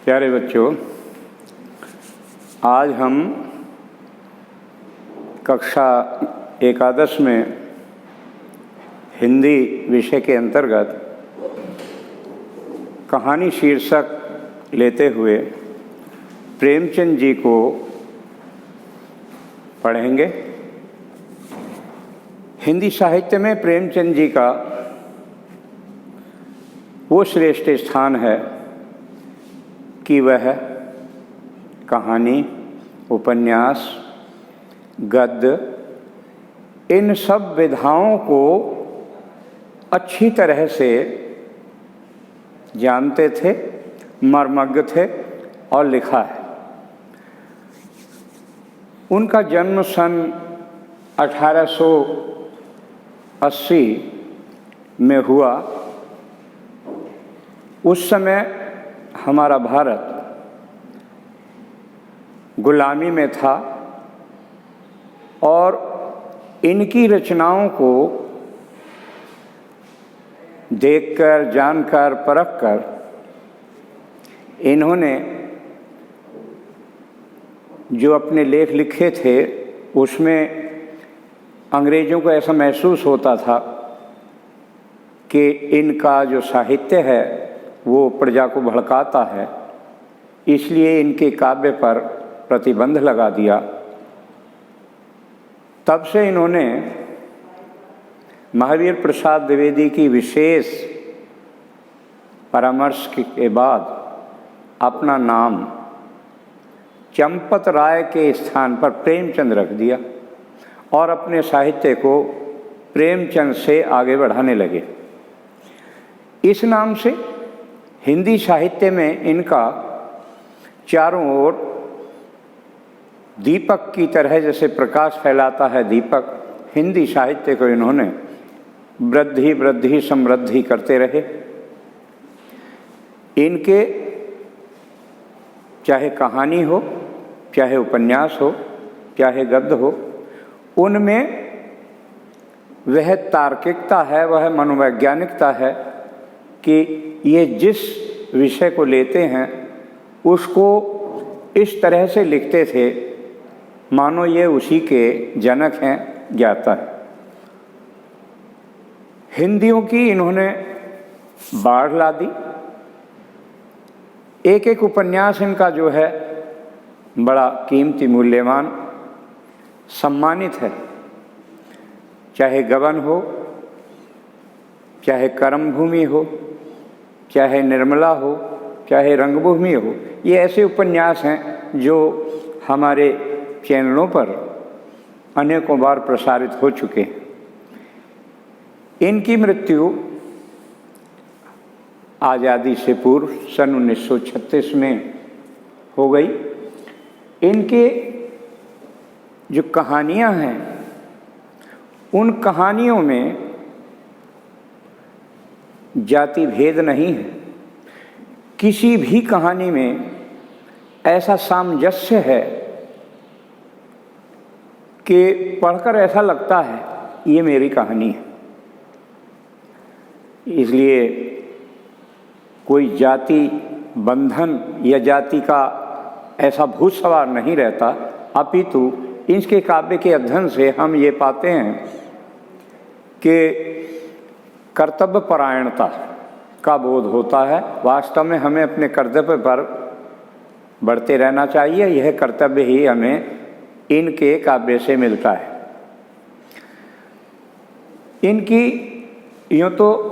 प्यारे बच्चों, आज हम कक्षा एकादश में हिंदी विषय के अंतर्गत कहानी शीर्षक लेते हुए प्रेमचंद जी को पढ़ेंगे। हिंदी साहित्य में प्रेमचंद जी का वो श्रेष्ठ स्थान है कि वह कहानी, उपन्यास, गद्य इन सब विधाओं को अच्छी तरह से जानते थे, मर्मज्ञ थे और लिखा है। उनका जन्म सन 1880 में हुआ। उस समय हमारा भारत गुलामी में था और इनकी रचनाओं को देखकर, जानकर, परखकर इन्होंने जो अपने लेख लिखे थे उसमें अंग्रेज़ों को ऐसा महसूस होता था कि इनका जो साहित्य है वो प्रजा को भड़काता है, इसलिए इनके काव्य पर प्रतिबंध लगा दिया। तब से इन्होंने महावीर प्रसाद द्विवेदी की विशेष परामर्श के बाद अपना नाम चंपत राय के स्थान पर प्रेमचंद रख दिया और अपने साहित्य को प्रेमचंद से आगे बढ़ाने लगे। इस नाम से हिंदी साहित्य में इनका चारों ओर दीपक की तरह जैसे प्रकाश फैलाता है दीपक, हिंदी साहित्य को इन्होंने वृद्धि समृद्धि करते रहे। इनके चाहे कहानी हो, चाहे उपन्यास हो, चाहे गद्य हो, उनमें वह तार्किकता है, वह मनोवैज्ञानिकता है कि ये जिस विषय को लेते हैं उसको इस तरह से लिखते थे मानो ये उसी के जनक हैं, ज्ञाता है। हिंदियों की इन्होंने बाढ़ ला दी। एक एक उपन्यास इनका जो है बड़ा कीमती, मूल्यवान, सम्मानित है। चाहे गबन हो, चाहे कर्मभूमि हो, चाहे निर्मला हो, चाहे रंगभूमि हो, ये ऐसे उपन्यास हैं जो हमारे चैनलों पर अनेकों बार प्रसारित हो चुके हैं। इनकी मृत्यु आज़ादी से पूर्व सन 1936 में हो गई। इनके जो कहानियाँ हैं उन कहानियों में जाति भेद नहीं है। किसी भी कहानी में ऐसा सामंजस्य है कि पढ़कर ऐसा लगता है ये मेरी कहानी है। इसलिए कोई जाति बंधन या जाति का ऐसा भूत सवार नहीं रहता, अपितु इनके काव्य के अध्ययन से हम ये पाते हैं कि कर्तव्य परायणता का बोध होता है। वास्तव में हमें अपने कर्तव्य पर बढ़ते रहना चाहिए। यह कर्तव्य ही हमें इनके काव्य से मिलता है। इनकी यूँ तो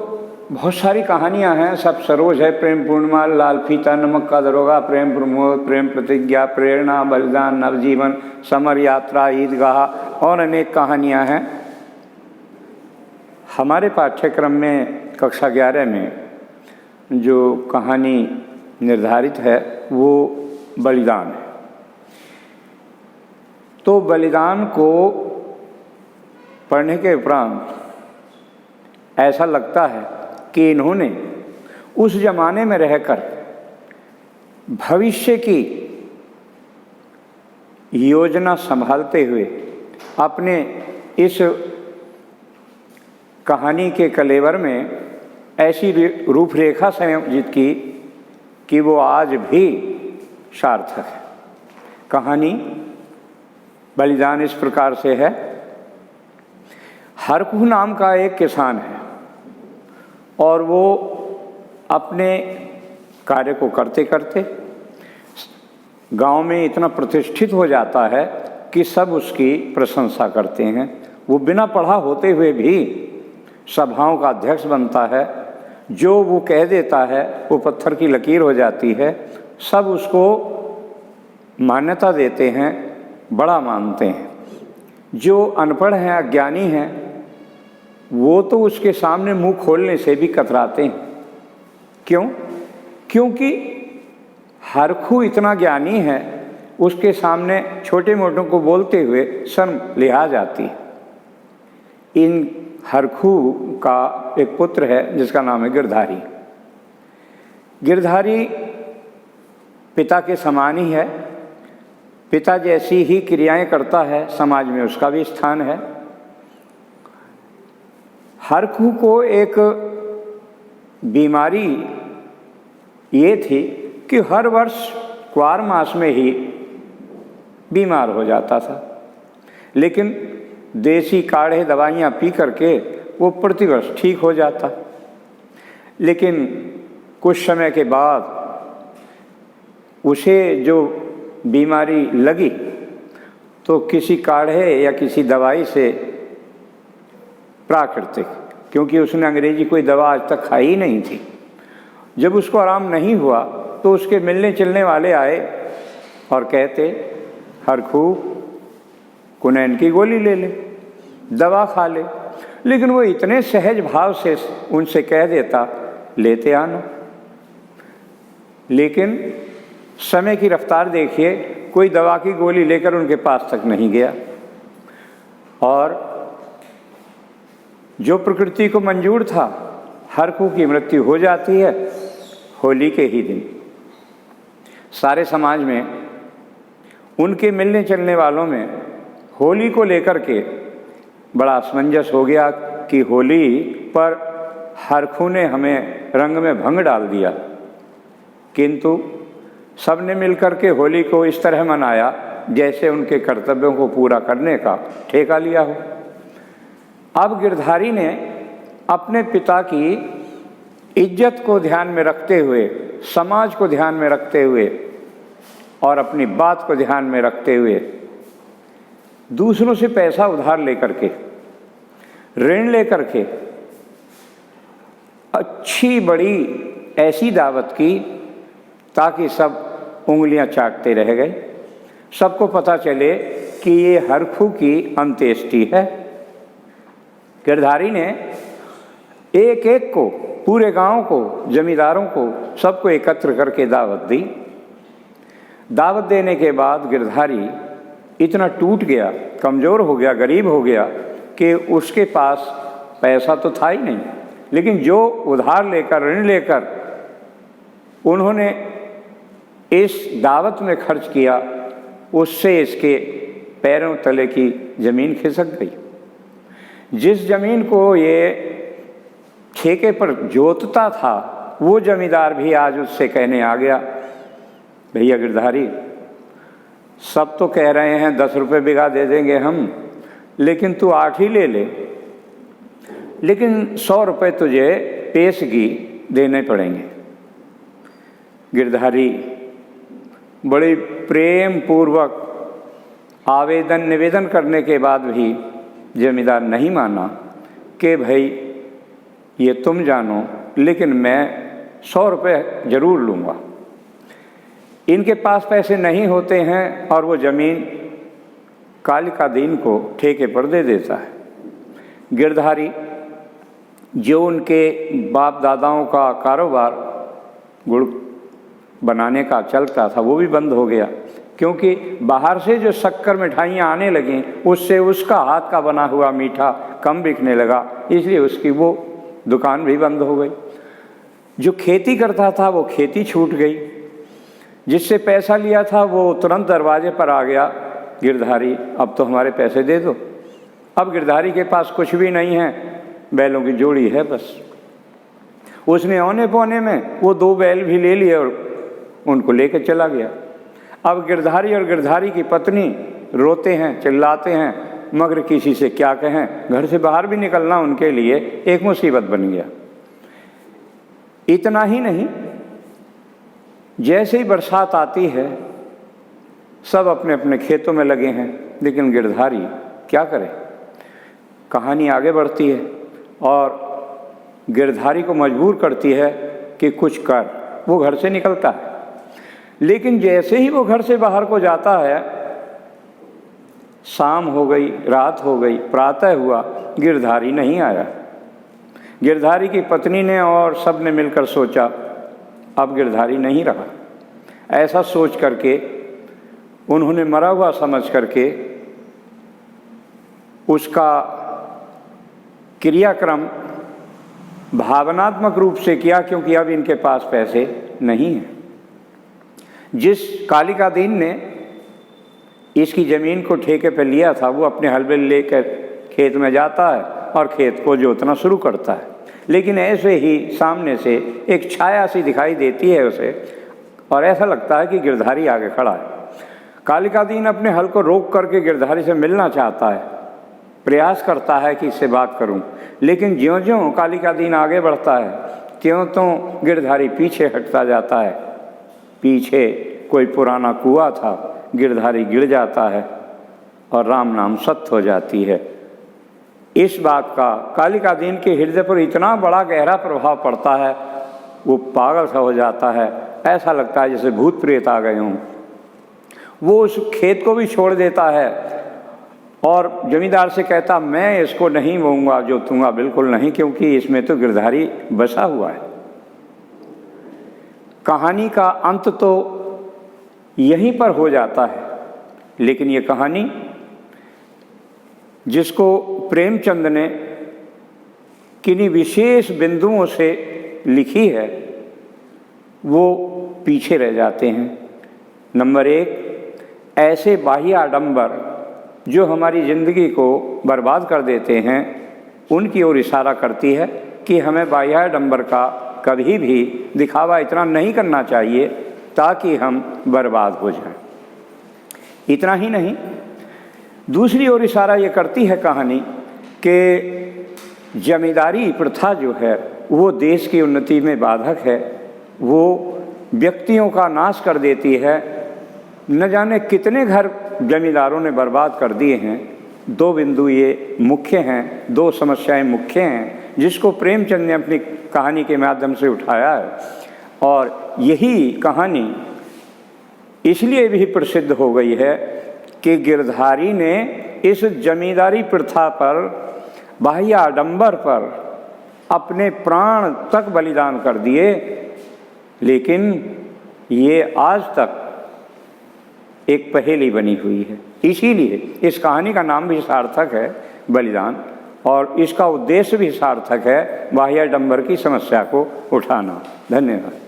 बहुत सारी कहानियाँ हैं। सब सरोज है, प्रेम पूर्णिमा, लाल फीता, नमक का दरोगा, प्रेम प्रमोद, प्रेम प्रतिज्ञा, प्रेरणा, बलिदान, नवजीवन, समर यात्रा, ईदगाह और अनेक कहानियाँ हैं। हमारे पाठ्यक्रम में कक्षा 11 में जो कहानी निर्धारित है वो बलिदान है। तो बलिदान को पढ़ने के उपरांत ऐसा लगता है कि इन्होंने उस जमाने में रहकर भविष्य की योजना संभालते हुए अपने इस कहानी के कलेवर में ऐसी रूपरेखा संयोजित की कि वो आज भी सार्थक है। कहानी बलिदान इस प्रकार से है। हरखू नाम का एक किसान है और वो अपने कार्य को करते करते गांव में इतना प्रतिष्ठित हो जाता है कि सब उसकी प्रशंसा करते हैं। वो बिना पढ़ा होते हुए भी सभाओं का अध्यक्ष बनता है। जो वो कह देता है वो पत्थर की लकीर हो जाती है। सब उसको मान्यता देते हैं, बड़ा मानते हैं। जो अनपढ़ हैं, अज्ञानी हैं, वो तो उसके सामने मुंह खोलने से भी कतराते हैं। क्यों? क्योंकि हरखू इतना ज्ञानी है, उसके सामने छोटे मोटों को बोलते हुए शर्म लिहाज आती है। इन हरखू का एक पुत्र है जिसका नाम है गिरधारी। गिरधारी पिता के समान ही है, पिता जैसी ही क्रियाएं करता है, समाज में उसका भी स्थान है। हरखू को एक बीमारी ये थी कि हर वर्ष क्वार मास में ही बीमार हो जाता था, लेकिन देसी काढ़े दवाइयाँ पी करके वो प्रतिवर्ष ठीक हो जाता। लेकिन कुछ समय के बाद उसे जो बीमारी लगी तो किसी काढ़े या किसी दवाई से, प्राकृतिक, क्योंकि उसने अंग्रेजी कोई दवा आज तक खाई ही नहीं थी, जब उसको आराम नहीं हुआ तो उसके मिलने चलने वाले आए और कहते, हरखू कुनैन की गोली ले ले, दवा खा ले। लेकिन वो इतने सहज भाव से उनसे कह देता, लेते आना। लेकिन समय की रफ्तार देखिए, कोई दवा की गोली लेकर उनके पास तक नहीं गया। और जो प्रकृति को मंजूर था, हरखू की मृत्यु हो जाती है होली के ही दिन। सारे समाज में, उनके मिलने चलने वालों में होली को लेकर के बड़ा असमंजस हो गया कि होली पर हरखू ने हमें रंग में भंग डाल दिया। किंतु सबने मिलकर के होली को इस तरह मनाया जैसे उनके कर्तव्यों को पूरा करने का ठेका लिया हो। अब गिरधारी ने अपने पिता की इज्जत को ध्यान में रखते हुए, समाज को ध्यान में रखते हुए और अपनी बात को ध्यान में रखते हुए दूसरों से पैसा उधार लेकर के, ऋण लेकर के अच्छी बड़ी ऐसी दावत की ताकि सब उंगलियां चाटते रह गए। सबको पता चले कि ये हरखू की अंत्येष्टि है। गिरधारी ने एक एक को, पूरे गांव को, जमींदारों को, सबको एकत्र करके दावत दी। दावत देने के बाद गिरधारी इतना टूट गया, कमज़ोर हो गया, गरीब हो गया कि उसके पास पैसा तो था ही नहीं, लेकिन जो उधार लेकर, ऋण लेकर उन्होंने इस दावत में खर्च किया, उससे इसके पैरों तले की ज़मीन खिसक गई। जिस ज़मीन को ये ठेके पर जोतता था, वो जमींदार भी आज उससे कहने आ गया, भैया गिरधारी, सब तो कह रहे हैं 10 रुपये बीघा दे देंगे हम, लेकिन तू 8 ही ले ले, लेकिन 100 रुपये तुझे पेशगी देने पड़ेंगे। गिरधारी बड़े प्रेम पूर्वक आवेदन निवेदन करने के बाद भी जमींदार नहीं माना कि भाई ये तुम जानो, लेकिन मैं 100 रुपये ज़रूर लूँगा। इनके पास पैसे नहीं होते हैं और वो ज़मीन कालिका दीन को ठेके पर दे देता है। गिरधारी, जो उनके बाप दादाओं का कारोबार गुड़ बनाने का चलता था, वो भी बंद हो गया, क्योंकि बाहर से जो शक्कर मिठाइयाँ आने लगीं उससे उसका हाथ का बना हुआ मीठा कम बिकने लगा, इसलिए उसकी वो दुकान भी बंद हो गई। जो खेती करता था वो खेती छूट गई, जिससे पैसा लिया था वो तुरंत दरवाजे पर आ गया, गिरधारी अब तो हमारे पैसे दे दो। अब गिरधारी के पास कुछ भी नहीं है, बैलों की जोड़ी है बस। उसने औने पौने में वो 2 बैल भी ले लिए और उनको लेकर चला गया। अब गिरधारी और गिरधारी की पत्नी रोते हैं, चिल्लाते हैं, मगर किसी से क्या कहें, घर से बाहर भी निकलना उनके लिए एक मुसीबत बन गया। इतना ही नहीं, जैसे ही बरसात आती है सब अपने अपने खेतों में लगे हैं, लेकिन गिरधारी क्या करे। कहानी आगे बढ़ती है और गिरधारी को मजबूर करती है कि कुछ कर। वो घर से निकलता है, लेकिन जैसे ही वो घर से बाहर को जाता है, शाम हो गई, रात हो गई, प्रातः हुआ, गिरधारी नहीं आया। गिरधारी की पत्नी ने और सब ने मिलकर सोचा अब गिरधारी नहीं रहा। ऐसा सोच करके उन्होंने मरा हुआ समझ करके उसका क्रियाक्रम भावनात्मक रूप से किया, क्योंकि अब इनके पास पैसे नहीं हैं। जिस कालिकादीन ने इसकी ज़मीन को ठेके पर लिया था, वो अपने हलबे लेकर खेत में जाता है और खेत को जोतना शुरू करता है, लेकिन ऐसे ही सामने से एक छाया सी दिखाई देती है उसे, और ऐसा लगता है कि गिरधारी आगे खड़ा है। कालिकादीन अपने हल को रोक करके गिरधारी से मिलना चाहता है, प्रयास करता है कि इससे बात करूं, लेकिन ज्यों-ज्यों कालिकादीन आगे बढ़ता है त्यों-त्यों गिरधारी पीछे हटता जाता है। पीछे कोई पुराना कुआं था, गिरधारी गिर जाता है और राम नाम सत्य हो जाती है। इस बात का कालिकादीन के हृदय पर इतना बड़ा गहरा प्रभाव पड़ता है, वो पागल सा हो जाता है, ऐसा लगता है जैसे भूत प्रेत आ गए हों। वो उस खेत को भी छोड़ देता है और जमींदार से कहता मैं इसको नहीं बोऊंगा, जोतूंगा बिल्कुल नहीं, क्योंकि इसमें तो गिरधारी बसा हुआ है। कहानी का अंत तो यहीं पर हो जाता है, लेकिन ये कहानी जिसको प्रेमचंद ने किन्हीं विशेष बिंदुओं से लिखी है, वो पीछे रह जाते हैं। नंबर 1, ऐसे बाह्य आडंबर जो हमारी ज़िंदगी को बर्बाद कर देते हैं, उनकी ओर इशारा करती है कि हमें बाह्य आडंबर का कभी भी दिखावा इतना नहीं करना चाहिए ताकि हम बर्बाद हो जाएं। इतना ही नहीं, दूसरी ओर इशारा ये करती है कहानी कि जमींदारी प्रथा जो है वो देश की उन्नति में बाधक है, वो व्यक्तियों का नाश कर देती है। न जाने कितने घर जमींदारों ने बर्बाद कर दिए हैं। 2 बिंदु ये मुख्य हैं, 2 समस्याएं मुख्य हैं जिसको प्रेमचंद ने अपनी कहानी के माध्यम से उठाया है, और यही कहानी इसलिए भी प्रसिद्ध हो गई है कि गिरधारी ने इस जमींदारी प्रथा पर, बाह्य आडंबर पर अपने प्राण तक बलिदान कर दिए, लेकिन ये आज तक एक पहेली बनी हुई है। इसीलिए इस कहानी का नाम भी सार्थक है, बलिदान, और इसका उद्देश्य भी सार्थक है, बाह्य आडंबर की समस्या को उठाना। धन्यवाद।